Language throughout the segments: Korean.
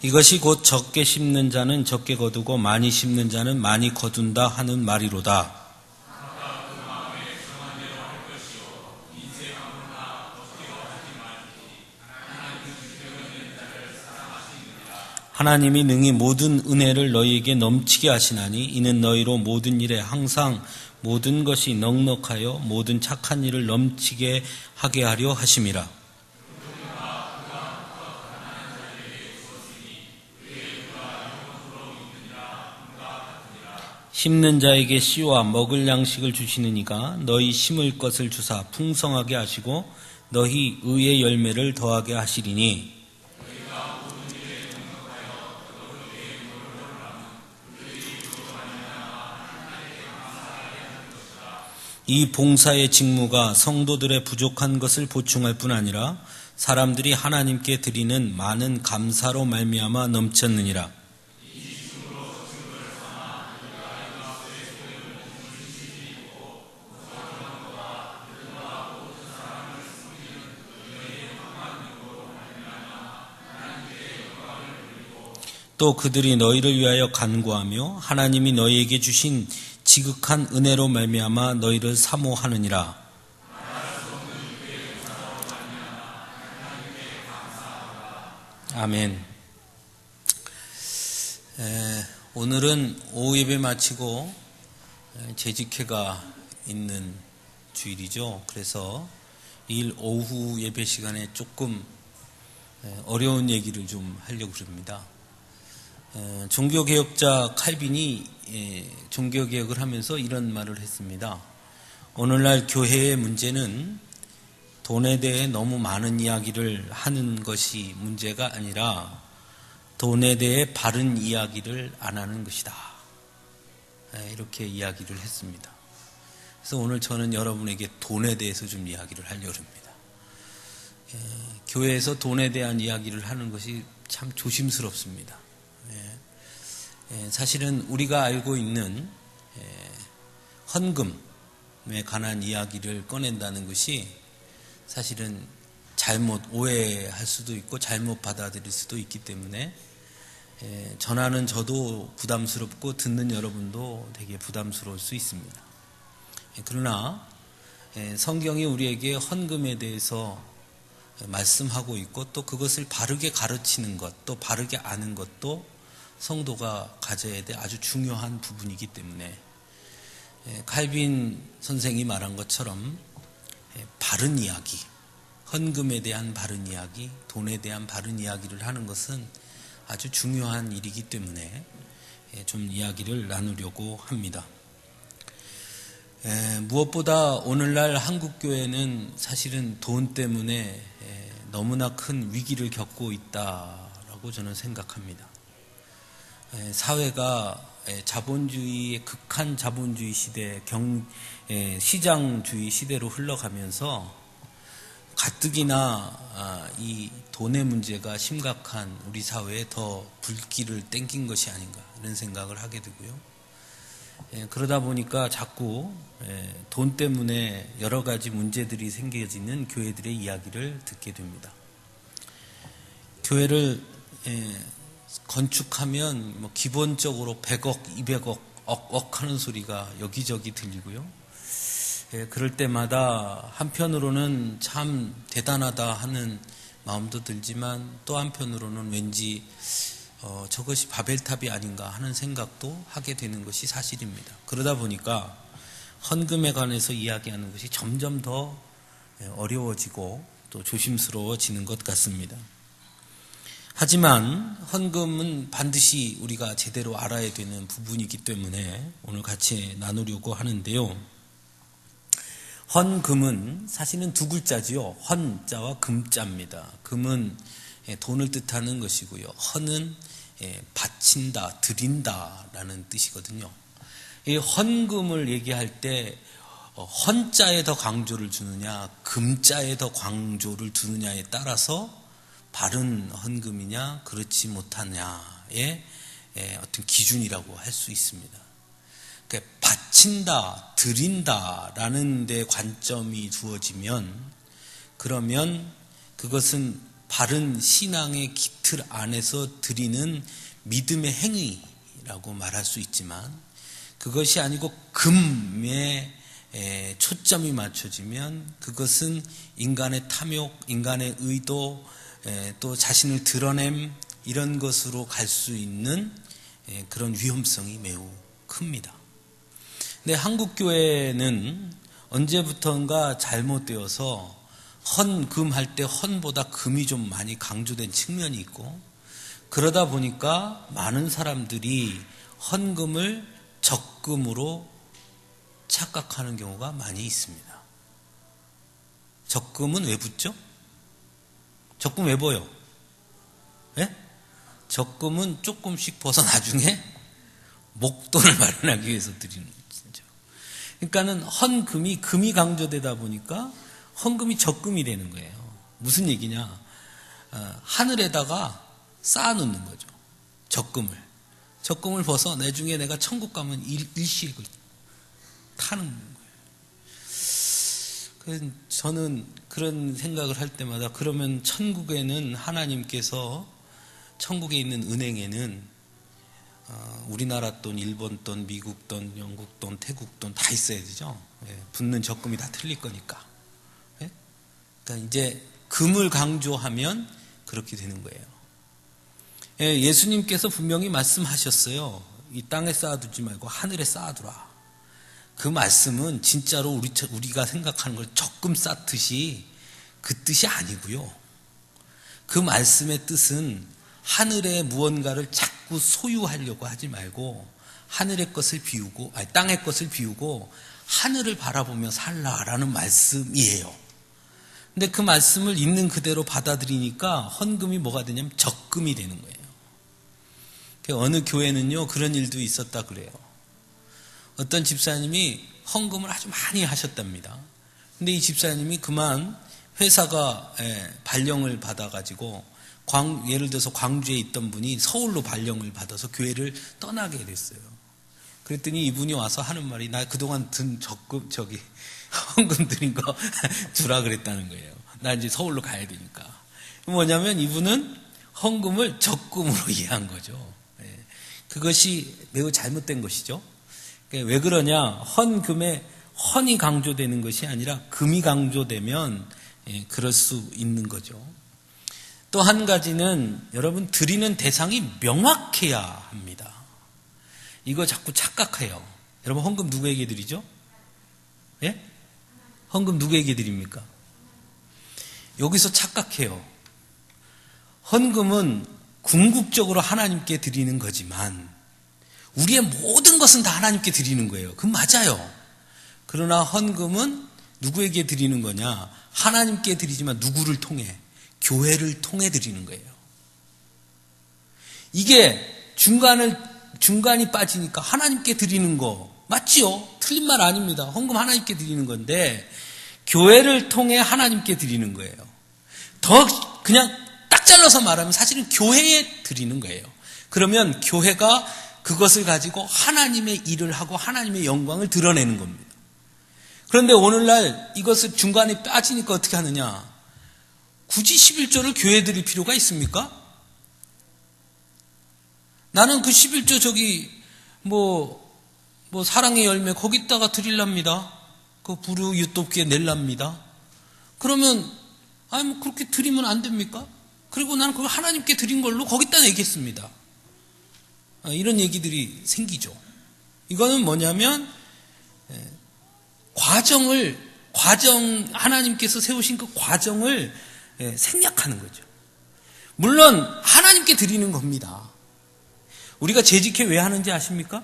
이것이 곧 적게 심는 자는 적게 거두고 많이 심는 자는 많이 거둔다 하는 말이로다. 하나님이 능히 모든 은혜를 너희에게 넘치게 하시나니 이는 너희로 모든 일에 항상 모든 것이 넉넉하여 모든 착한 일을 넘치게 하게 하려 하심이라. 심는 자에게 씨와 먹을 양식을 주시는 이가 너희 심을 것을 주사 풍성하게 하시고 너희 의의 열매를 더하게 하시리니 이 봉사의 직무가 성도들의 부족한 것을 보충할 뿐 아니라 사람들이 하나님께 드리는 많은 감사로 말미암아 넘쳤느니라. 또 그들이 너희를 위하여 간구하며 하나님이 너희에게 주신 지극한 은혜로 말미암아 너희를 사모하느니라. 아멘. 오늘은 오후 예배 마치고 재직회가 있는 주일이죠. 그래서 일 오후 예배 시간에 조금 어려운 얘기를 좀 하려고 합니다. 종교개혁자 칼빈이 종교개혁을 하면서 이런 말을 했습니다. 오늘날 교회의 문제는 돈에 대해 너무 많은 이야기를 하는 것이 문제가 아니라 돈에 대해 바른 이야기를 안 하는 것이다. 이렇게 이야기를 했습니다. 그래서 오늘 저는 여러분에게 돈에 대해서 좀 이야기를 하려고 합니다. 교회에서 돈에 대한 이야기를 하는 것이 참 조심스럽습니다. 사실은 우리가 알고 있는 헌금에 관한 이야기를 꺼낸다는 것이 사실은 잘못 오해할 수도 있고 잘못 받아들일 수도 있기 때문에 전하는 저도 부담스럽고 듣는 여러분도 되게 부담스러울 수 있습니다. 그러나 성경이 우리에게 헌금에 대해서 말씀하고 있고 또 그것을 바르게 가르치는 것, 또 바르게 아는 것도 성도가 가져야 될 아주 중요한 부분이기 때문에 칼빈 선생이 말한 것처럼 바른 이야기, 헌금에 대한 바른 이야기, 돈에 대한 바른 이야기를 하는 것은 아주 중요한 일이기 때문에 좀 이야기를 나누려고 합니다. 무엇보다 오늘날 한국교회는 사실은 돈 때문에 너무나 큰 위기를 겪고 있다라고 저는 생각합니다. 사회가 자본주의의 극한 자본주의 시대, 시장주의 시대로 흘러가면서 가뜩이나 이 돈의 문제가 심각한 우리 사회에 더 불길을 땡긴 것이 아닌가 이런 생각을 하게 되고요. 그러다 보니까 자꾸 돈 때문에 여러 가지 문제들이 생겨지는 교회들의 이야기를 듣게 됩니다. 교회를 건축하면 뭐 기본적으로 100억, 200억, 억 하는 소리가 여기저기 들리고요. 그럴 때마다 한편으로는 참 대단하다 하는 마음도 들지만 또 한편으로는 왠지 저것이 바벨탑이 아닌가 하는 생각도 하게 되는 것이 사실입니다. 그러다 보니까 헌금에 관해서 이야기하는 것이 점점 더 어려워지고 또 조심스러워지는 것 같습니다. 하지만 헌금은 반드시 우리가 제대로 알아야 되는 부분이기 때문에 오늘 같이 나누려고 하는데요. 헌금은 사실은 두 글자지요. 헌자와 금자입니다. 금은 돈을 뜻하는 것이고요. 헌은 바친다, 드린다라는 뜻이거든요. 이 헌금을 얘기할 때 헌자에 더 강조를 주느냐, 금자에 더 강조를 두느냐에 따라서 바른 헌금이냐 그렇지 못하냐의 어떤 기준이라고 할 수 있습니다. 그러니까 바친다, 드린다라는 데 관점이 두어지면 그러면 그것은 바른 신앙의 기틀 안에서 드리는 믿음의 행위라고 말할 수 있지만, 그것이 아니고 금에 초점이 맞춰지면 그것은 인간의 탐욕, 인간의 의도, 또 자신을 드러냄, 이런 것으로 갈 수 있는 그런 위험성이 매우 큽니다. 근데 한국교회는 언제부턴가 잘못되어서 헌금할 때 헌보다 금이 좀 많이 강조된 측면이 있고, 그러다 보니까 많은 사람들이 헌금을 적금으로 착각하는 경우가 많이 있습니다. 적금은 왜 붙죠? 적금 왜 보여? 예? 적금은 조금씩 벌어 나중에 목돈을 마련하기 위해서 드리는 거죠. 그러니까는 헌금이 금이 강조되다 보니까 헌금이 적금이 되는 거예요. 무슨 얘기냐? 하늘에다가 쌓아놓는 거죠. 적금을 벌어 나중에 내가 천국 가면 일시액을 타는 거예요. 저는 그런 생각을 할 때마다, 그러면 천국에는 하나님께서 천국에 있는 은행에는 우리나라 돈, 일본 돈, 미국 돈, 영국 돈, 태국 돈 다 있어야 되죠. 붙는 적금이 다 틀릴 거니까. 그러니까 이제 금을 강조하면 그렇게 되는 거예요. 예수님께서 분명히 말씀하셨어요. 이 땅에 쌓아두지 말고 하늘에 쌓아두라. 그 말씀은 진짜로 우리가 생각하는 걸 적금 쌓듯이 그 뜻이 아니고요. 그 말씀의 뜻은 하늘의 무언가를 자꾸 소유하려고 하지 말고 하늘의 것을 비우고, 땅의 것을 비우고 하늘을 바라보며 살라라는 말씀이에요. 근데 그 말씀을 있는 그대로 받아들이니까 헌금이 뭐가 되냐면 적금이 되는 거예요. 어느 교회는요, 그런 일도 있었다 그래요. 어떤 집사님이 헌금을 아주 많이 하셨답니다. 근데 이 집사님이 그만 회사가 발령을 받아가지고 예를 들어서 광주에 있던 분이 서울로 발령을 받아서 교회를 떠나게 됐어요. 그랬더니 이분이 와서 하는 말이, 나 그동안 든 헌금 드린 거 주라 그랬다는 거예요. 나 이제 서울로 가야 되니까. 뭐냐면 이분은 헌금을 적금으로 이해한 거죠. 그것이 매우 잘못된 것이죠. 왜 그러냐? 헌금에 헌이 강조되는 것이 아니라 금이 강조되면 그럴 수 있는 거죠. 또 한 가지는, 여러분, 드리는 대상이 명확해야 합니다. 이거 자꾸 착각해요. 여러분, 헌금 누구에게 드리죠? 예? 헌금 누구에게 드립니까? 여기서 착각해요. 헌금은 궁극적으로 하나님께 드리는 거지만 우리의 모든 것은 다 하나님께 드리는 거예요. 그건 맞아요. 그러나 헌금은 누구에게 드리는 거냐? 하나님께 드리지만 누구를 통해? 교회를 통해 드리는 거예요. 이게 중간이 빠지니까 하나님께 드리는 거 맞지요? 틀린 말 아닙니다. 헌금 하나님께 드리는 건데 교회를 통해 하나님께 드리는 거예요. 더 그냥 딱 잘라서 말하면 사실은 교회에 드리는 거예요. 그러면 교회가 그것을 가지고 하나님의 일을 하고 하나님의 영광을 드러내는 겁니다. 그런데 오늘날 이것을 중간에 빠지니까 어떻게 하느냐? 굳이 11조를 교회에 드릴 필요가 있습니까? 나는 그 11조 사랑의 열매 거기다가 드릴랍니다. 그 부르 유톱기에 낼랍니다. 그러면 그렇게 드리면 안 됩니까? 그리고 나는 그걸 하나님께 드린 걸로 거기다 내겠습니다. 이런 얘기들이 생기죠. 이거는 뭐냐면 하나님께서 세우신 그 과정을 생략하는 거죠. 물론 하나님께 드리는 겁니다. 우리가 재직회 왜 하는지 아십니까?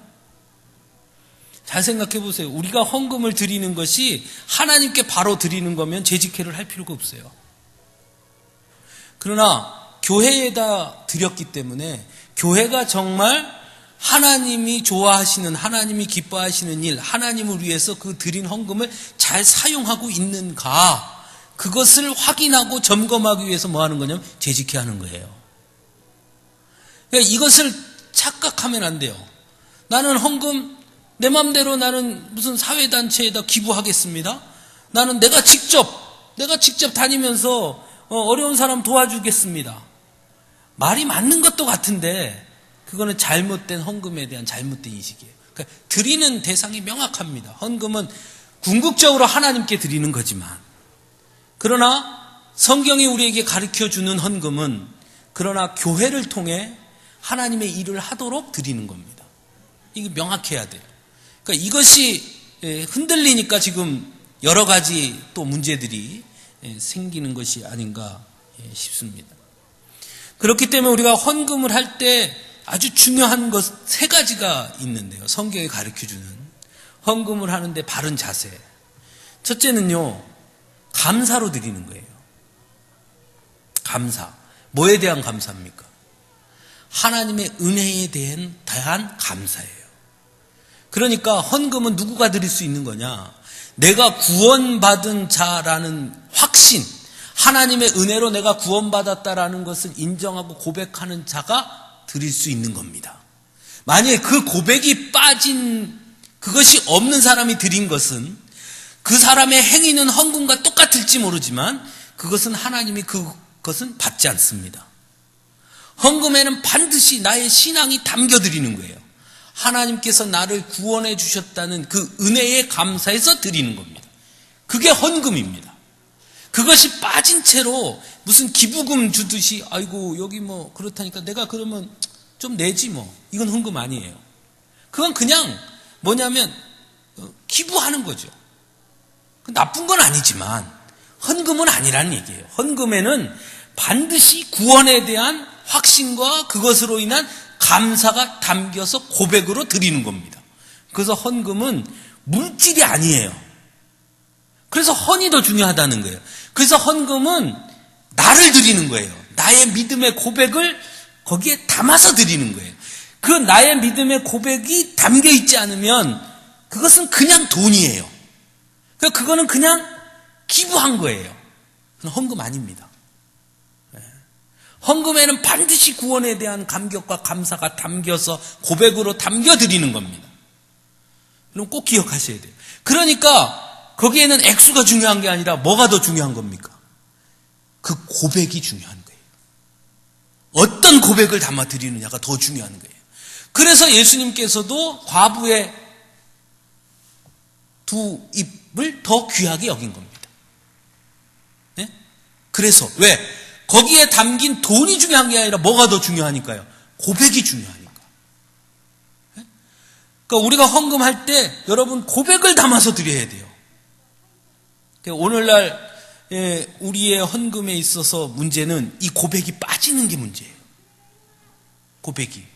잘 생각해 보세요. 우리가 헌금을 드리는 것이 하나님께 바로 드리는 거면 재직회를 할 필요가 없어요. 그러나 교회에다 드렸기 때문에 교회가 정말 하나님이 좋아하시는, 하나님이 기뻐하시는 일, 하나님을 위해서 그 드린 헌금을 잘 사용하고 있는가, 그것을 확인하고 점검하기 위해서 뭐 하는 거냐면 재직회 하는 거예요. 그러니까 이것을 착각하면 안 돼요. 나는 헌금 내 마음대로 나는 무슨 사회단체에다 기부하겠습니다. 나는 내가 직접 다니면서 어려운 사람 도와주겠습니다. 말이 맞는 것도 같은데 그거는 잘못된 헌금에 대한 잘못된 인식이에요. 그러니까 드리는 대상이 명확합니다. 헌금은 궁극적으로 하나님께 드리는 거지만, 그러나 성경이 우리에게 가르쳐주는 헌금은 그러나 교회를 통해 하나님의 일을 하도록 드리는 겁니다. 이게 명확해야 돼요. 그러니까 이것이 흔들리니까 지금 여러 가지 또 문제들이 생기는 것이 아닌가 싶습니다. 그렇기 때문에 우리가 헌금을 할 때 아주 중요한 것 세 가지가 있는데요. 성경이 가르쳐주는 헌금을 하는데 바른 자세. 첫째는요, 감사로 드리는 거예요. 감사. 뭐에 대한 감사입니까? 하나님의 은혜에 대한 감사예요. 그러니까 헌금은 누구가 드릴 수 있는 거냐? 내가 구원받은 자라는 확신, 하나님의 은혜로 내가 구원받았다라는 것을 인정하고 고백하는 자가 드릴 수 있는 겁니다. 만약에 그 고백이 빠진, 그것이 없는 사람이 드린 것은 그 사람의 행위는 헌금과 똑같을지 모르지만 그것은 하나님이 그것은 받지 않습니다. 헌금에는 반드시 나의 신앙이 담겨 드리는 거예요. 하나님께서 나를 구원해 주셨다는 그 은혜에 감사해서 드리는 겁니다. 그게 헌금입니다. 그것이 빠진 채로 무슨 기부금 주듯이 아이고 여기 뭐 그렇다니까 내가 그러면 좀 내지 뭐, 이건 헌금 아니에요. 그건 그냥 뭐냐면 기부하는 거죠. 나쁜 건 아니지만 헌금은 아니라는 얘기예요. 헌금에는 반드시 구원에 대한 확신과 그것으로 인한 감사가 담겨서 고백으로 드리는 겁니다. 그래서 헌금은 물질이 아니에요. 그래서 헌이 더 중요하다는 거예요. 그래서 헌금은 나를 드리는 거예요. 나의 믿음의 고백을 거기에 담아서 드리는 거예요. 그 나의 믿음의 고백이 담겨 있지 않으면 그것은 그냥 돈이에요. 그거는 그냥 기부한 거예요. 그건 헌금 아닙니다. 헌금에는 반드시 구원에 대한 감격과 감사가 담겨서 고백으로 담겨드리는 겁니다. 그럼 꼭 기억하셔야 돼요. 그러니까 거기에는 액수가 중요한 게 아니라 뭐가 더 중요한 겁니까? 그 고백이 중요한 거예요. 어떤 고백을 담아드리느냐가 더 중요한 거예요. 그래서 예수님께서도 과부의 두 입을 더 귀하게 여긴 겁니다. 네? 그래서 왜? 거기에 담긴 돈이 중요한 게 아니라 뭐가 더 중요하니까요? 고백이 중요하니까. 네? 그러니까 우리가 헌금할 때 여러분 고백을 담아서 드려야 돼요. 그러니까 오늘날 우리의 헌금에 있어서 문제는 이 고백이 빠지는 게 문제예요. 고백이.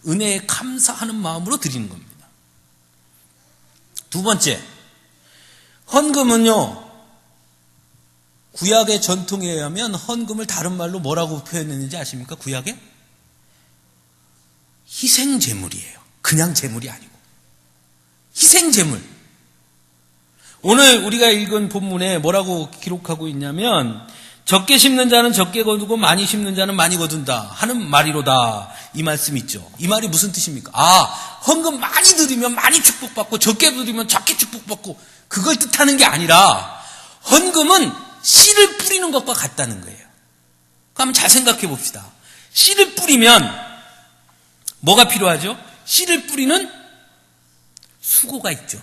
은혜에 감사하는 마음으로 드리는 겁니다. 두 번째, 헌금은요, 구약의 전통에 의하면 헌금을 다른 말로 뭐라고 표현했는지 아십니까? 구약에? 희생제물이에요. 그냥 제물이 아니고. 희생제물. 오늘 우리가 읽은 본문에 뭐라고 기록하고 있냐면, 적게 심는 자는 적게 거두고 많이 심는 자는 많이 거둔다 하는 말이로다. 이 말씀 있죠. 이 말이 무슨 뜻입니까? 헌금 많이 드리면 많이 축복받고 적게 드리면 적게 축복받고 그걸 뜻하는 게 아니라 헌금은 씨를 뿌리는 것과 같다는 거예요. 그럼 잘 생각해 봅시다. 씨를 뿌리면 뭐가 필요하죠? 씨를 뿌리는 수고가 있죠.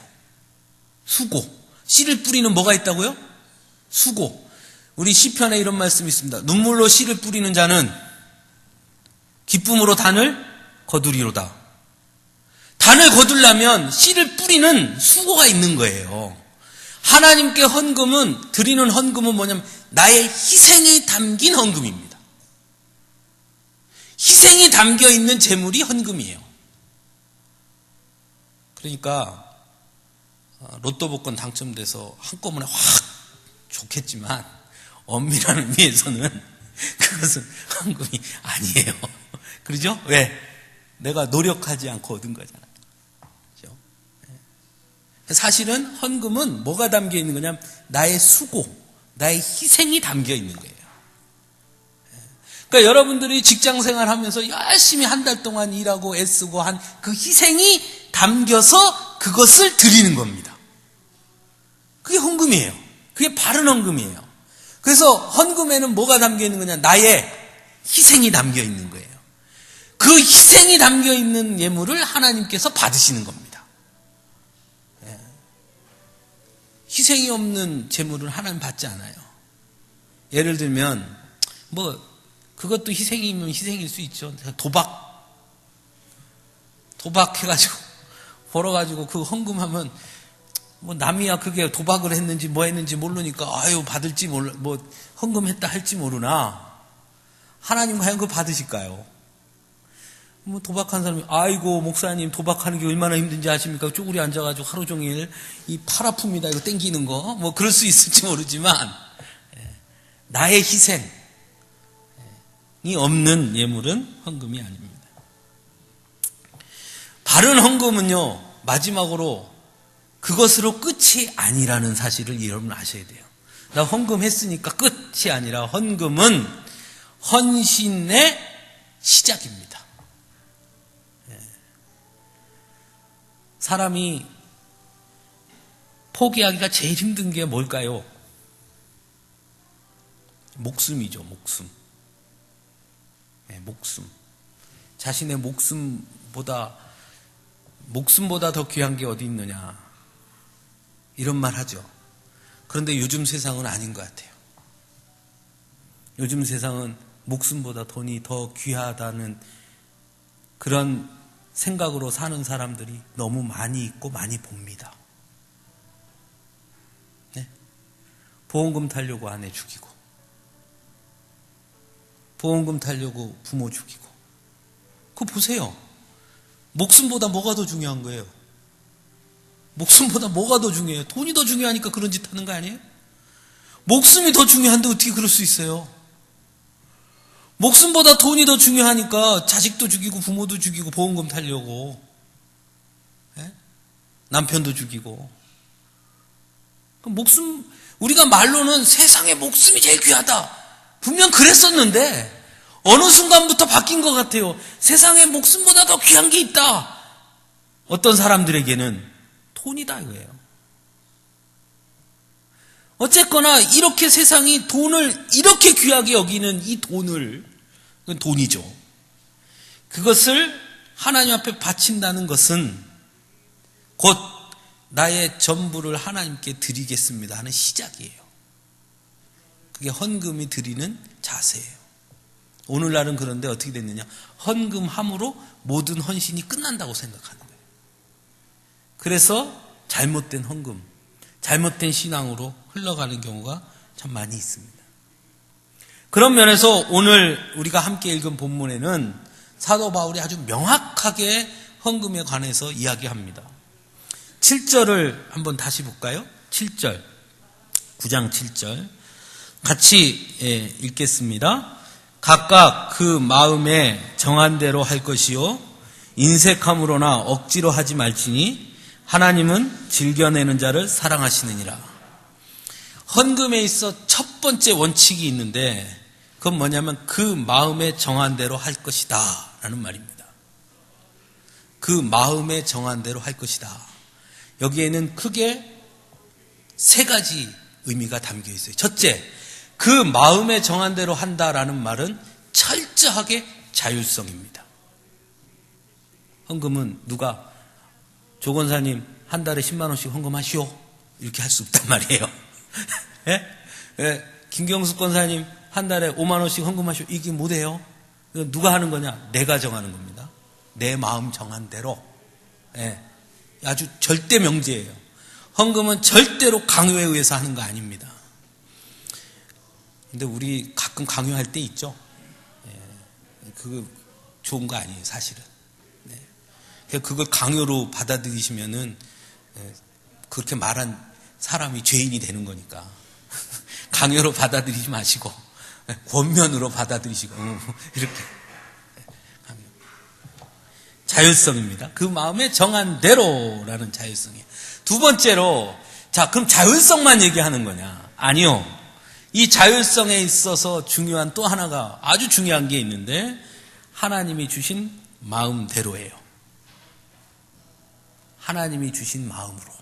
수고. 씨를 뿌리는 뭐가 있다고요? 수고. 우리 시편에 이런 말씀이 있습니다. 눈물로 씨를 뿌리는 자는 기쁨으로 단을 거두리로다. 단을 거두려면 씨를 뿌리는 수고가 있는 거예요. 하나님께 헌금은, 드리는 헌금은 뭐냐면 나의 희생이 담긴 헌금입니다. 희생이 담겨 있는 재물이 헌금이에요. 그러니까 로또 복권 당첨돼서 한꺼번에 확 좋겠지만 엄밀한 의미에서는 그것은 헌금이 아니에요. 그러죠? 왜? 내가 노력하지 않고 얻은 거잖아요. 그렇죠? 사실은 헌금은 뭐가 담겨 있는 거냐면 나의 수고, 나의 희생이 담겨 있는 거예요. 그러니까 여러분들이 직장 생활하면서 열심히 한 달 동안 일하고 애쓰고 한 그 희생이 담겨서 그것을 드리는 겁니다. 그게 헌금이에요. 그게 바른 헌금이에요. 그래서 헌금에는 뭐가 담겨 있는 거냐? 나의 희생이 담겨 있는 거예요. 그 희생이 담겨 있는 예물을 하나님께서 받으시는 겁니다. 희생이 없는 재물은 하나님 받지 않아요. 예를 들면 그것도 희생이면 희생일 수 있죠. 도박해가지고 벌어가지고 그 헌금하면 남이야 그게 도박을 했는지 뭐 했는지 모르니까 받을지 몰라, 헌금했다 할지 모르나 하나님 과연 그거 받으실까요? 도박한 사람이 아이고 목사님 도박하는 게 얼마나 힘든지 아십니까? 쪼그리 앉아가지고 하루 종일 이 팔 아픕니다 이거 땡기는 거 그럴 수 있을지 모르지만 나의 희생이 없는 예물은 헌금이 아닙니다. 바른 헌금은요 마지막으로 그것으로 끝이 아니라는 사실을 여러분 아셔야 돼요. 나 헌금했으니까 끝이 아니라 헌금은 헌신의 시작입니다. 사람이 포기하기가 제일 힘든 게 뭘까요? 목숨이죠, 목숨. 목숨. 자신의 목숨보다 더 귀한 게 어디 있느냐. 이런 말 하죠. 그런데 요즘 세상은 아닌 것 같아요. 요즘 세상은 목숨보다 돈이 더 귀하다는 그런 생각으로 사는 사람들이 너무 많이 있고 많이 봅니다. 네? 보험금 타려고 아내 죽이고, 보험금 타려고 부모 죽이고. 그거 보세요. 목숨보다 뭐가 더 중요한 거예요? 목숨보다 뭐가 더 중요해요? 돈이 더 중요하니까 그런 짓 하는 거 아니에요? 목숨이 더 중요한데 어떻게 그럴 수 있어요? 목숨보다 돈이 더 중요하니까 자식도 죽이고 부모도 죽이고 보험금 타려고 남편도 죽이고. 우리가 말로는 세상에 목숨이 제일 귀하다 분명 그랬었는데 어느 순간부터 바뀐 것 같아요. 세상에 목숨보다 더 귀한 게 있다. 어떤 사람들에게는 돈이다 이거예요. 어쨌거나 이렇게 세상이 돈을 이렇게 귀하게 여기는 이 돈을, 그건 돈이죠. 그것을 하나님 앞에 바친다는 것은 곧 나의 전부를 하나님께 드리겠습니다 하는 시작이에요. 그게 헌금이 드리는 자세예요. 오늘날은 그런데 어떻게 됐느냐? 헌금함으로 모든 헌신이 끝난다고 생각하는 거예요. 그래서 잘못된 헌금, 잘못된 신앙으로 흘러가는 경우가 참 많이 있습니다. 그런 면에서 오늘 우리가 함께 읽은 본문에는 사도 바울이 아주 명확하게 헌금에 관해서 이야기합니다. 7절을 한번 다시 볼까요? 7절, 9장 7절 같이 읽겠습니다. 각각 그 마음에 정한 대로 할 것이요 인색함으로나 억지로 하지 말지니 하나님은 즐겨내는 자를 사랑하시느니라. 헌금에 있어 첫 번째 원칙이 있는데 그건 뭐냐면 그 마음에 정한 대로 할 것이다 라는 말입니다. 그 마음에 정한 대로 할 것이다. 여기에는 크게 세 가지 의미가 담겨 있어요. 첫째, 그 마음에 정한 대로 한다라는 말은 철저하게 자율성입니다. 헌금은 누가 조 권사님 한 달에 10만 원씩 헌금하시오 이렇게 할 수 없단 말이에요. 김경숙 권사님 한 달에 5만 원씩 헌금하시오 이게 못해요. 누가 하는 거냐? 내가 정하는 겁니다. 내 마음 정한 대로. 아주 절대 명제예요. 헌금은 절대로 강요에 의해서 하는 거 아닙니다. 근데 우리 가끔 강요할 때 있죠. 그거 좋은 거 아니에요, 사실은. 그걸 강요로 받아들이시면은 그렇게 말한 사람이 죄인이 되는 거니까 강요로 받아들이지 마시고 권면으로 받아들이시고 이렇게 자율성입니다. 그 마음에 정한 대로라는 자율성이에요. 두 번째로 자 그럼 자율성만 얘기하는 거냐? 아니요. 이 자율성에 있어서 중요한 또 하나가 아주 중요한 게 있는데 하나님이 주신 마음대로예요. 하나님이 주신 마음으로.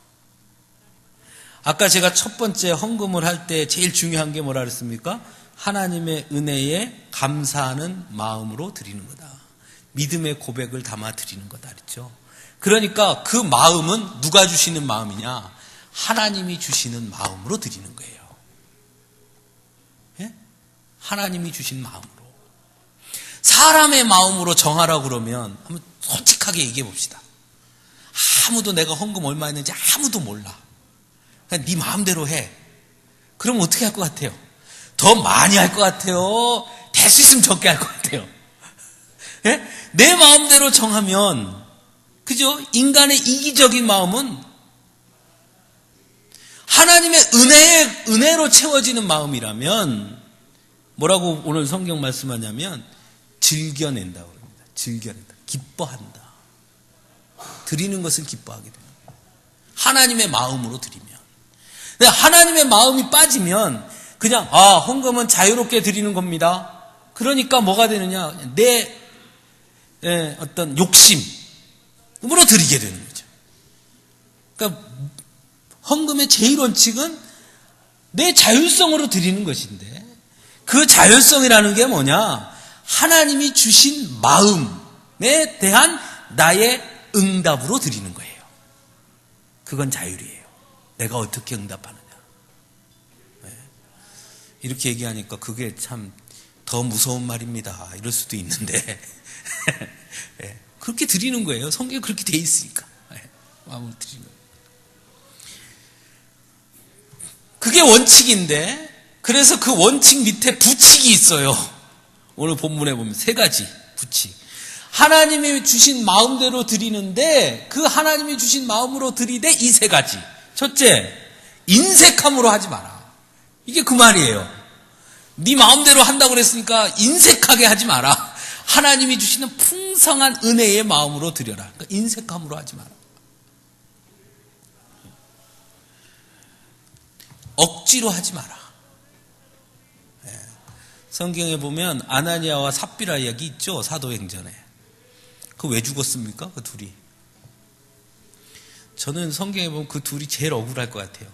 아까 제가 첫 번째 헌금을 할 때 제일 중요한 게 뭐라 그랬습니까? 하나님의 은혜에 감사하는 마음으로 드리는 거다. 믿음의 고백을 담아 드리는 거다 그랬죠. 그러니까 그 마음은 누가 주시는 마음이냐? 하나님이 주시는 마음으로 드리는 거예요. 예? 하나님이 주신 마음으로. 사람의 마음으로 정하라고 그러면 한번 솔직하게 얘기해 봅시다. 아무도 내가 헌금 얼마 했는지 아무도 몰라. 그냥 네 마음대로 해. 그럼 어떻게 할 것 같아요? 더 많이 할 것 같아요? 될 수 있으면 적게 할 것 같아요? 예? 내 마음대로 정하면, 그죠? 인간의 이기적인 마음은 하나님의 은혜로 채워지는 마음이라면 뭐라고 오늘 성경 말씀하냐면 즐겨낸다고 합니다. 즐겨낸다. 기뻐한다. 드리는 것을 기뻐하게 됩니다. 하나님의 마음으로 드리면. 하나님의 마음이 빠지면 그냥 헌금은 자유롭게 드리는 겁니다. 그러니까 뭐가 되느냐? 내 어떤 욕심으로 드리게 되는 거죠. 그러니까 헌금의 제일 원칙은 내 자율성으로 드리는 것인데 그 자율성이라는 게 뭐냐? 하나님이 주신 마음에 대한 나의 응답으로 드리는 거예요. 그건 자율이에요. 내가 어떻게 응답하느냐. 이렇게 얘기하니까 그게 참 더 무서운 말입니다. 이럴 수도 있는데 그렇게 드리는 거예요. 성경에 그렇게 돼 있으니까. 마음으로 드리는 거예요. 그게 원칙인데 그래서 그 원칙 밑에 부칙이 있어요. 오늘 본문에 보면 3가지 부칙. 하나님이 주신 마음대로 드리는데 그 하나님이 주신 마음으로 드리되 이 3가지. 첫째, 인색함으로 하지 마라. 이게 그 말이에요. 네 마음대로 한다고 그랬으니까 인색하게 하지 마라. 하나님이 주시는 풍성한 은혜의 마음으로 드려라. 그러니까 인색함으로 하지 마라. 억지로 하지 마라. 성경에 보면 아나니아와 삽비라 이야기 있죠. 사도행전에. 그 왜 죽었습니까? 그 둘이. 저는 성경에 보면 그 둘이 제일 억울할 것 같아요.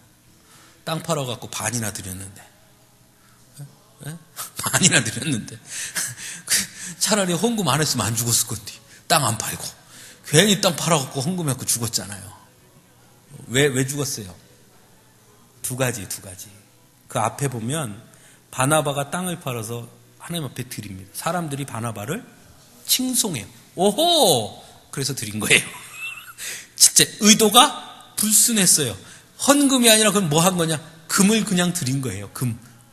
땅 팔아갖고 반이나 드렸는데. 반이나 드렸는데. 차라리 헌금 안 했으면 안 죽었을 건데. 땅 안 팔고. 괜히 땅 팔아갖고 헌금해갖고 죽었잖아요. 왜 죽었어요? 2가지. 그 앞에 보면 바나바가 땅을 팔아서 하나님 앞에 드립니다. 사람들이 바나바를 칭송해요. 오호! 그래서 드린 거예요. 진짜 의도가 불순했어요. 헌금이 아니라 그럼 뭐 한 거냐? 금을 그냥 드린 거예요.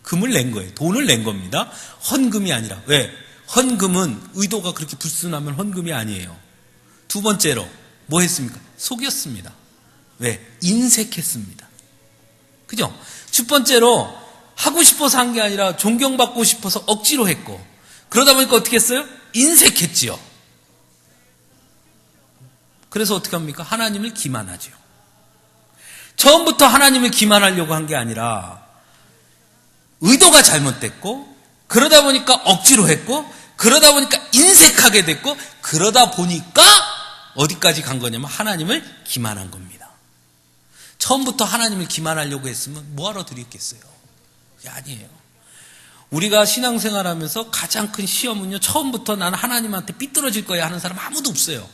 금을 낸 거예요. 돈을 낸 겁니다. 헌금이 아니라. 왜? 헌금은 의도가 그렇게 불순하면 헌금이 아니에요. 2번째로 뭐 했습니까? 속였습니다. 왜? 인색했습니다. 그죠? 10번째로 하고 싶어서 한 게 아니라 존경받고 싶어서 억지로 했고 그러다 보니까 어떻게 했어요? 인색했지요. 그래서 어떻게 합니까? 하나님을 기만하죠. 처음부터 하나님을 기만하려고 한 게 아니라 의도가 잘못됐고 그러다 보니까 억지로 했고 그러다 보니까 인색하게 됐고 그러다 보니까 어디까지 간 거냐면 하나님을 기만한 겁니다. 처음부터 하나님을 기만하려고 했으면 뭐하러 드렸겠어요? 아니에요. 우리가 신앙생활하면서 가장 큰 시험은요, 처음부터 나는 하나님한테 삐뚤어질 거야 하는 사람 아무도 없어요.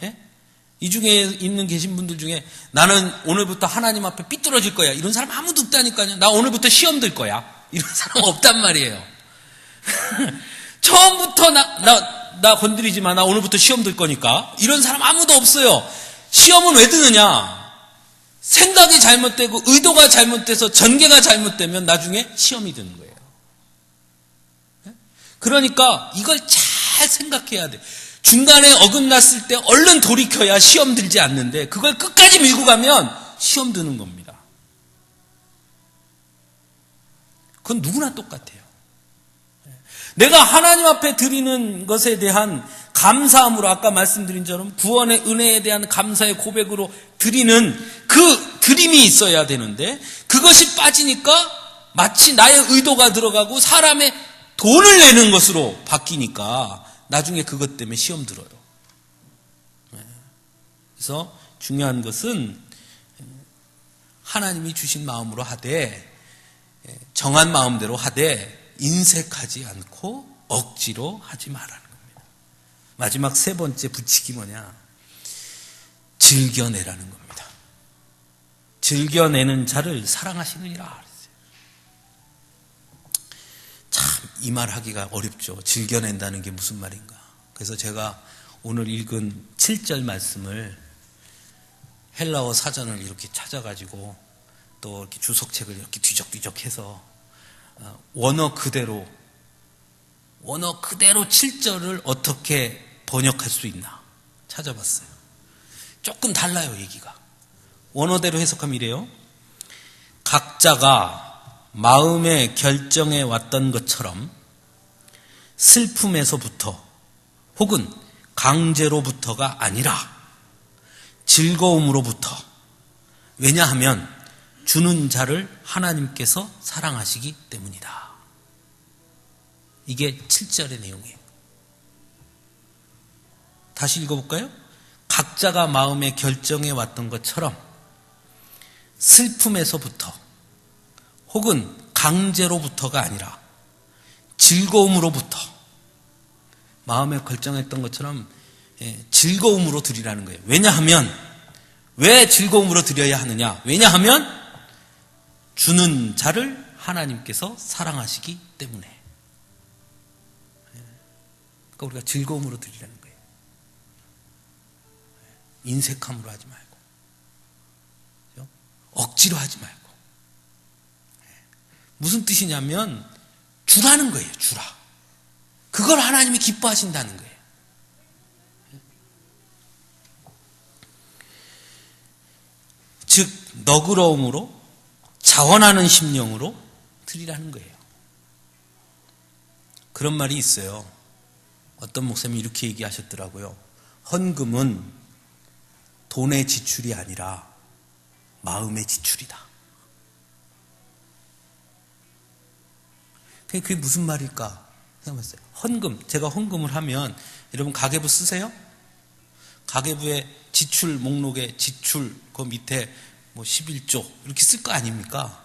예? 이 중에 있는 계신 분들 중에 나는 오늘부터 하나님 앞에 삐뚤어질 거야 이런 사람 아무도 없다니까요. 나 오늘부터 시험 들 거야 이런 사람 없단 말이에요. 처음부터 나 건드리지 마. 나 오늘부터 시험 들 거니까 이런 사람 아무도 없어요. 시험은 왜 드느냐? 생각이 잘못되고 의도가 잘못돼서 전개가 잘못되면 나중에 시험이 드는 거예요. 그러니까 이걸 잘 생각해야 돼. 중간에 어긋났을 때 얼른 돌이켜야 시험 들지 않는데 그걸 끝까지 밀고 가면 시험 드는 겁니다. 그건 누구나 똑같아요. 내가 하나님 앞에 드리는 것에 대한 감사함으로 아까 말씀드린 것처럼 구원의 은혜에 대한 감사의 고백으로 드리는 그 드림이 있어야 되는데 그것이 빠지니까 마치 나의 의도가 들어가고 사람의 돈을 내는 것으로 바뀌니까 나중에 그것 때문에 시험 들어요. 그래서 중요한 것은 하나님이 주신 마음으로 하되, 정한 마음대로 하되 인색하지 않고 억지로 하지 말라는 겁니다. 마지막 세 번째 부칙이 뭐냐? 즐겨내라는 겁니다. 즐겨내는 자를 사랑하시느니라 그랬어요. 참 이 말 하기가 어렵죠. 즐겨낸다는 게 무슨 말인가. 그래서 제가 오늘 읽은 7절 말씀을 헬라어 사전을 이렇게 찾아가지고 또 이렇게 주석책을 이렇게 뒤적뒤적 해서 원어 그대로 7절을 어떻게 번역할 수 있나 찾아봤어요. 조금 달라요, 얘기가. 원어대로 해석하면 이래요. 각자가 마음의 결정해 왔던 것처럼 슬픔에서부터 혹은 강제로부터가 아니라 즐거움으로부터. 왜냐하면 주는 자를 하나님께서 사랑하시기 때문이다. 이게 7절의 내용이에요. 다시 읽어볼까요? 각자가 마음에 결정해 왔던 것처럼 슬픔에서부터 혹은 강제로부터가 아니라 즐거움으로부터, 마음에 결정했던 것처럼 즐거움으로 드리라는 거예요. 왜냐하면, 왜 즐거움으로 드려야 하느냐? 왜냐하면 주는 자를 하나님께서 사랑하시기 때문에. 그러니까 우리가 즐거움으로 드리라는 거예요. 인색함으로 하지 말고, 억지로 하지 말고. 무슨 뜻이냐면 주라는 거예요. 주라. 그걸 하나님이 기뻐하신다는 거예요. 즉 너그러움으로, 자원하는 심령으로 드리라는 거예요. 그런 말이 있어요. 어떤 목사님이 이렇게 얘기하셨더라고요. 헌금은 돈의 지출이 아니라 마음의 지출이다. 그게 무슨 말일까 생각했어요. 헌금, 제가 헌금을 하면, 여러분 가계부 쓰세요? 가계부에 지출 목록에 지출 그 밑에 뭐 11조 이렇게 쓸 거 아닙니까?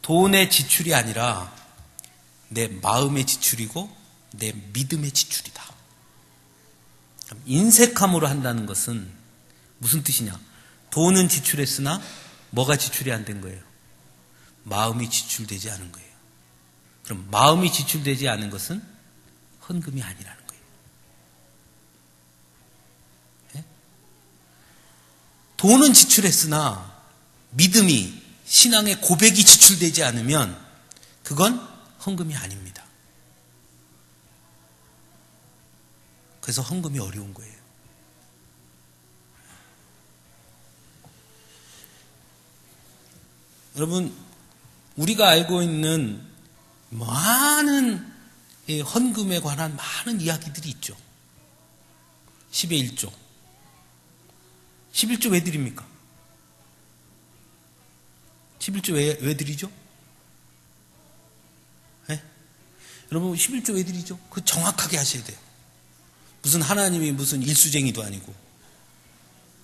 돈의 지출이 아니라 내 마음의 지출이고 내 믿음의 지출이다. 인색함으로 한다는 것은 무슨 뜻이냐? 돈은 지출했으나 뭐가 지출이 안 된 거예요? 마음이 지출되지 않은 거예요. 그럼 마음이 지출되지 않은 것은 헌금이 아니라는 거예요. 네? 돈은 지출했으나 믿음이, 신앙의 고백이 지출되지 않으면 그건 헌금이 아닙니다. 그래서 헌금이 어려운 거예요. 여러분, 우리가 알고 있는 많은 헌금에 관한 많은 이야기들이 있죠. 10의 1조. 11조 왜 드립니까? 11조 왜 드리죠? 네? 여러분 11조 왜 드리죠? 그거 정확하게 하셔야 돼요. 무슨 하나님이 무슨 일수쟁이도 아니고,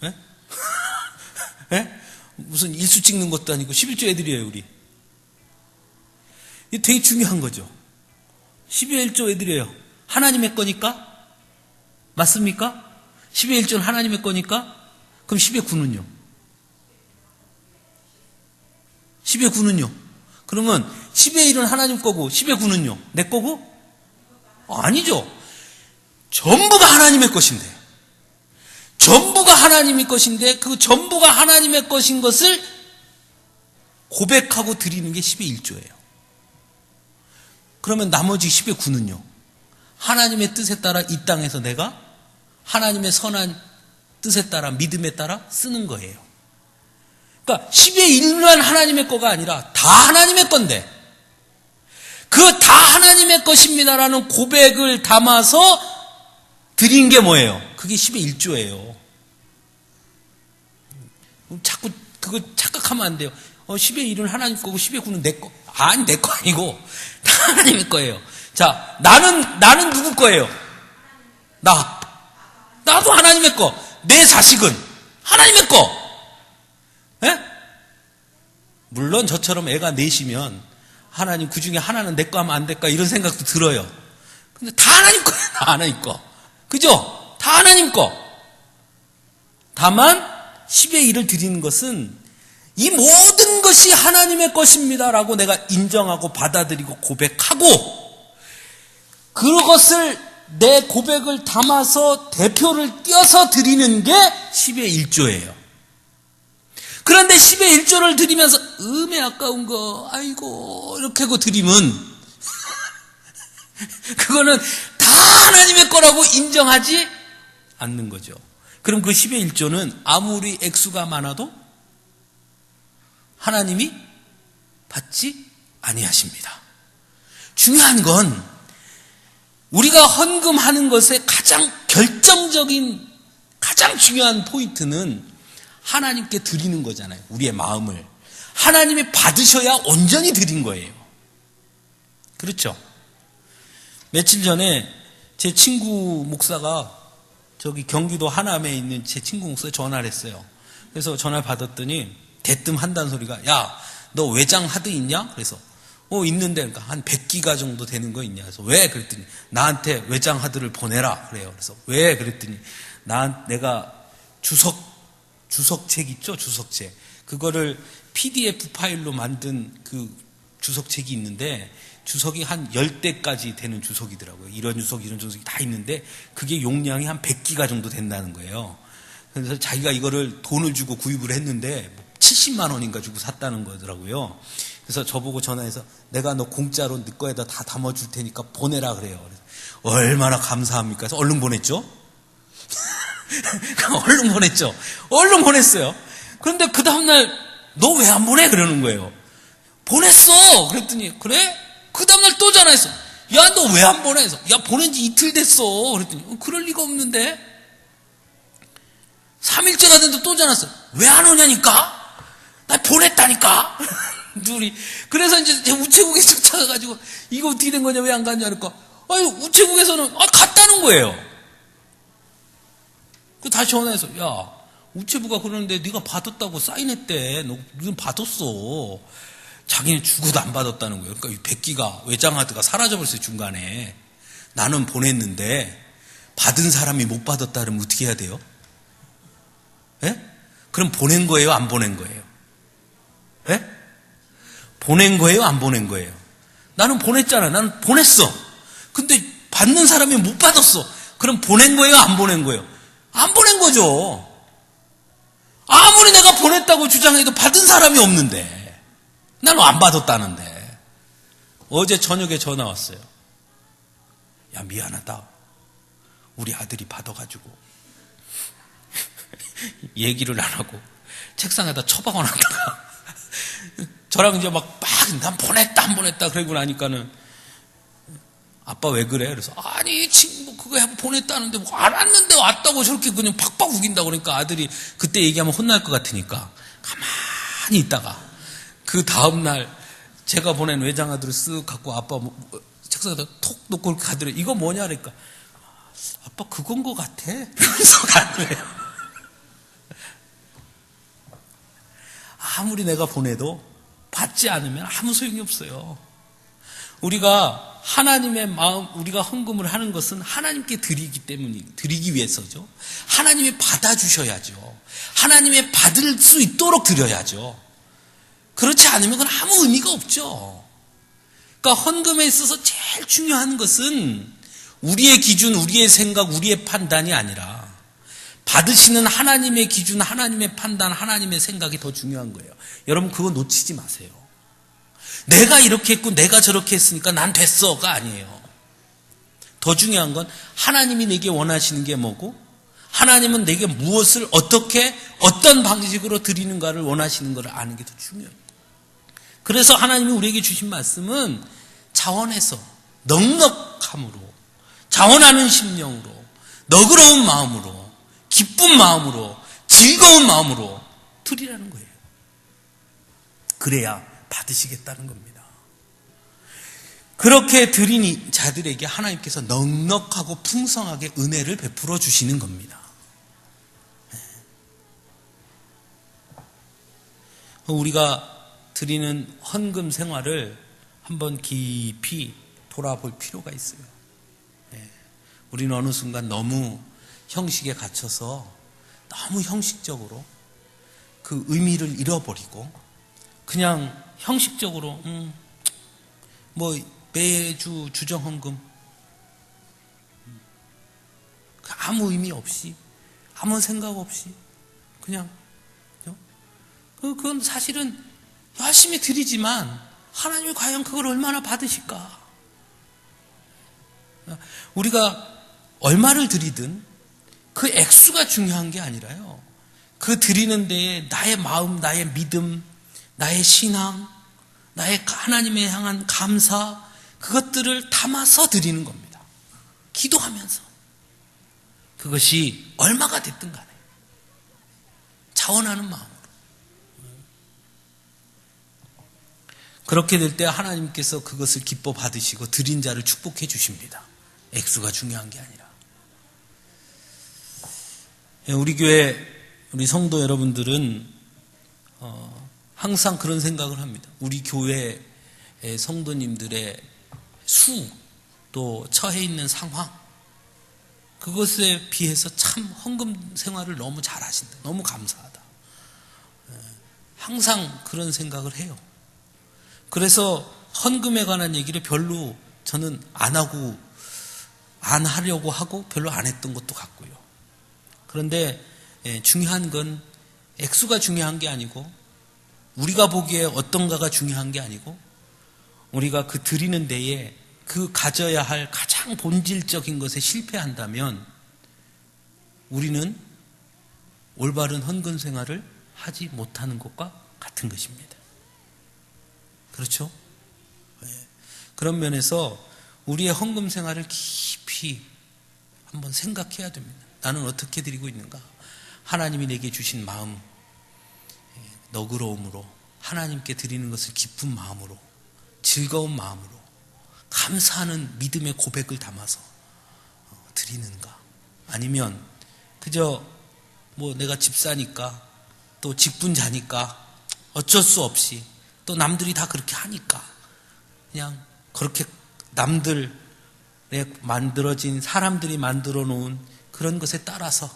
네? 네? 무슨 일수 찍는 것도 아니고 11조 왜 드려요, 우리? 이게 되게 중요한 거죠. 12의 1조 왜 드려요? 하나님의 거니까? 맞습니까? 10의 1조는 하나님의 거니까? 그럼 10의 9는요? 10의 9는요? 그러면 10의 1은 하나님 거고 10의 9는요? 내 거고? 아니죠. 전부가 하나님의 것인데, 전부가 하나님의 것인데 그 전부가 하나님의 것인 것을 고백하고 드리는 게 10의 1조예요. 그러면 나머지 10의 9는요? 하나님의 뜻에 따라 이 땅에서 내가 하나님의 선한 뜻에 따라, 믿음에 따라 쓰는 거예요. 그러니까 10의 1만 하나님의 거가 아니라 다 하나님의 건데, 그 다 하나님의 것입니다라는 고백을 담아서 드린 게 뭐예요? 그게 10의 1조예요. 자꾸 그거 착각하면 안 돼요. 10의 1은 하나님 거고 10의 9는 내 거. 아니, 내 거 아니고 다 하나님의 거예요. 자, 나는 누구 거예요? 나도 하나님의 거. 내 자식은 하나님의 거. 예? 물론 저처럼 애가 넷이면 하나님 그 중에 하나는 내 거 하면 안 될까 이런 생각도 들어요. 근데 다 하나님 거예요. 다 하나님 거. 그죠? 다 하나님 거. 다만 10의 1을 드리는 것은 이 모든 것이 하나님의 것입니다라고 내가 인정하고 받아들이고 고백하고 그것을 내 고백을 담아서 대표를 띄어서 드리는 게 10의 1조예요. 그런데 10의 1조를 드리면서 음에 아까운 거 아이고 이렇게 하고 드리면 그거는 다 하나님의 거라고 인정하지 않는 거죠. 그럼 그 10의 1조는 아무리 액수가 많아도 하나님이 받지 아니하십니다. 중요한 건 우리가 헌금하는 것의 가장 결정적인 가장 중요한 포인트는 하나님께 드리는 거잖아요. 우리의 마음을 하나님이 받으셔야 온전히 드린 거예요. 그렇죠? 며칠 전에 제 친구 목사가 저기 경기도 하남에 있는 제 친구 목사에 전화를 했어요. 그래서 전화를 받았더니 대뜸 한다는 소리가 야, 너 외장 하드 있냐? 그래서 있는데 그러니까 한 100기가 정도 되는 거 있냐? 그래서 왜? 그랬더니 나한테 외장 하드를 보내라 그래요. 그래서 왜? 그랬더니 내가 주석책 있죠? 주석책. 그거를 PDF 파일로 만든 그 주석책이 있는데 주석이 한 10대까지 되는 주석이더라고요. 이런 주석, 이런 주석이 다 있는데 그게 용량이 한 100기가 정도 된다는 거예요. 그래서 자기가 이거를 돈을 주고 구입을 했는데 70만 원인가 주고 샀다는 거더라고요. 그래서 저보고 전화해서 내가 너 공짜로 네 거에다 다 담아줄 테니까 보내라 그래요. 그래서 얼마나 감사합니까? 그래서 얼른 보냈죠. 얼른 보냈죠. 얼른 보냈어요. 그런데 그 다음날 너 왜 안 보내? 그러는 거예요. 보냈어. 그랬더니 그래? 그 다음날 또 전화했어. 야, 너 왜 안 보내? 야, 보낸 지 이틀 됐어. 그랬더니 그럴 리가 없는데 3일째가 됐는데 또 전화했어. 왜 안 오냐니까? 나 보냈다니까. 둘이. 그래서 이제 우체국에 쫓아가가지고 이거 어떻게 된 거냐 왜 안 갔냐 그러니까 아니 우체국에서는 갔다는 거예요. 그 다시 전화해서 야 우체부가 그러는데 네가 받았다고 사인했대. 너는 받았어. 자기는 죽어도 안 받았다는 거예요. 그러니까 100기가 외장하드가 사라져버렸어요. 중간에. 나는 보냈는데 받은 사람이 못 받았다 그러면 어떻게 해야 돼요? 예? 그럼 보낸 거예요? 안 보낸 거예요? 예? 보낸 거예요? 안 보낸 거예요? 나는 보냈잖아. 나는 보냈어. 근데 받는 사람이 못 받았어. 그럼 보낸 거예요? 안 보낸 거예요? 안 보낸 거죠. 아무리 내가 보냈다고 주장해도 받은 사람이 없는데 나는 안 받았다는데. 어제 저녁에 전화 왔어요. 야 미안하다. 우리 아들이 받아가지고 얘기를 안 하고 책상에다 처박아놨다가 저랑 이제 막 난 보냈다 안 보냈다 그러고 나니까는 아빠 왜 그래? 그래서 아니 친구 그거 보냈다는데 뭐 알았는데 왔다고 저렇게 그냥 팍팍 우긴다 그러니까 아들이 그때 얘기하면 혼날 것 같으니까 가만히 있다가 그 다음날 제가 보낸 외장하드를 쓱 갖고 아빠 책상에다 톡 놓고 가더래. 이거 뭐냐 그러니까 아빠 그건 것 같아. 그래서 가더래요. 아무리 내가 보내도 받지 않으면 아무 소용이 없어요. 우리가 하나님의 마음, 우리가 헌금을 하는 것은 하나님께 드리기 위해서죠. 하나님이 받아주셔야죠. 하나님의 받을 수 있도록 드려야죠. 그렇지 않으면 그건 아무 의미가 없죠. 그러니까 헌금에 있어서 제일 중요한 것은 우리의 기준, 우리의 생각, 우리의 판단이 아니라 받으시는 하나님의 기준, 하나님의 판단, 하나님의 생각이 더 중요한 거예요. 여러분 그거 놓치지 마세요. 내가 이렇게 했고 내가 저렇게 했으니까 난 됐어가 아니에요. 더 중요한 건 하나님이 내게 원하시는 게 뭐고 하나님은 내게 무엇을 어떻게 어떤 방식으로 드리는가를 원하시는 것을 아는 게 더 중요해요. 그래서 하나님이 우리에게 주신 말씀은 자원해서 넉넉함으로 자원하는 심령으로 너그러운 마음으로 기쁜 마음으로 즐거운 마음으로 드리라는 거예요. 그래야 받으시겠다는 겁니다. 그렇게 드린 자들에게 하나님께서 넉넉하고 풍성하게 은혜를 베풀어 주시는 겁니다. 우리가 드리는 헌금 생활을 한번 깊이 돌아볼 필요가 있어요. 우리는 어느 순간 너무 형식에 갇혀서 너무 형식적으로 그 의미를 잃어버리고 그냥 형식적으로 뭐 매주 주정헌금 아무 의미 없이 아무 생각 없이 그냥 그건 사실은 열심히 드리지만 하나님이 과연 그걸 얼마나 받으실까? 우리가 얼마를 드리든 그 액수가 중요한 게 아니라요. 그 드리는 데에 나의 마음, 나의 믿음, 나의 신앙, 나의 하나님에 향한 감사, 그것들을 담아서 드리는 겁니다. 기도하면서. 그것이 얼마가 됐든 간에 자원하는 마음으로. 그렇게 될 때 하나님께서 그것을 기뻐 받으시고 드린 자를 축복해 주십니다. 액수가 중요한 게 아니라. 우리 교회 우리 성도 여러분들은 항상 그런 생각을 합니다. 우리 교회 성도님들의 수, 또 처해 있는 상황, 그것에 비해서 참 헌금 생활을 너무 잘하신다. 너무 감사하다. 항상 그런 생각을 해요. 그래서 헌금에 관한 얘기를 별로 저는 안 하려고 하고 별로 안 했던 것도 같고요. 그런데 중요한 건 액수가 중요한 게 아니고 우리가 보기에 어떤가가 중요한 게 아니고 우리가 그 드리는 데에 그 가져야 할 가장 본질적인 것에 실패한다면 우리는 올바른 헌금 생활을 하지 못하는 것과 같은 것입니다. 그렇죠? 그런 면에서 우리의 헌금 생활을 깊이 한번 생각해야 됩니다. 나는 어떻게 드리고 있는가? 하나님이 내게 주신 마음, 너그러움으로 하나님께 드리는 것을 기쁜 마음으로 즐거운 마음으로 감사하는 믿음의 고백을 담아서 드리는가? 아니면 그저 뭐 내가 집사니까 또 직분자니까 어쩔 수 없이 또 남들이 다 그렇게 하니까 그냥 그렇게 남들에 만들어진 사람들이 만들어 놓은 그런 것에 따라서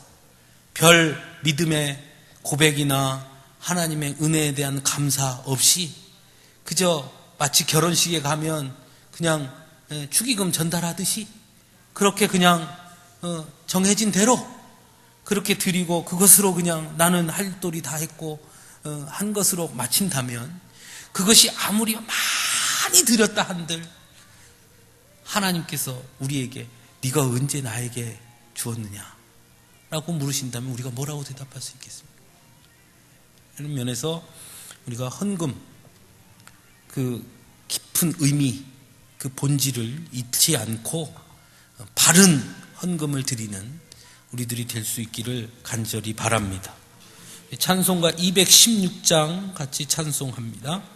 별 믿음의 고백이나 하나님의 은혜에 대한 감사 없이 그저 마치 결혼식에 가면 그냥 축의금 전달하듯이 그렇게 그냥 정해진 대로 그렇게 드리고 그것으로 그냥 나는 할 도리 다 했고 한 것으로 마친다면 그것이 아무리 많이 드렸다 한들 하나님께서 우리에게 네가 언제 나에게 주었느냐 라고 물으신다면 우리가 뭐라고 대답할 수 있겠습니까? 이런 면에서 우리가 헌금 그 깊은 의미 그 본질을 잊지 않고 바른 헌금을 드리는 우리들이 될 수 있기를 간절히 바랍니다. 찬송가 216장 같이 찬송합니다.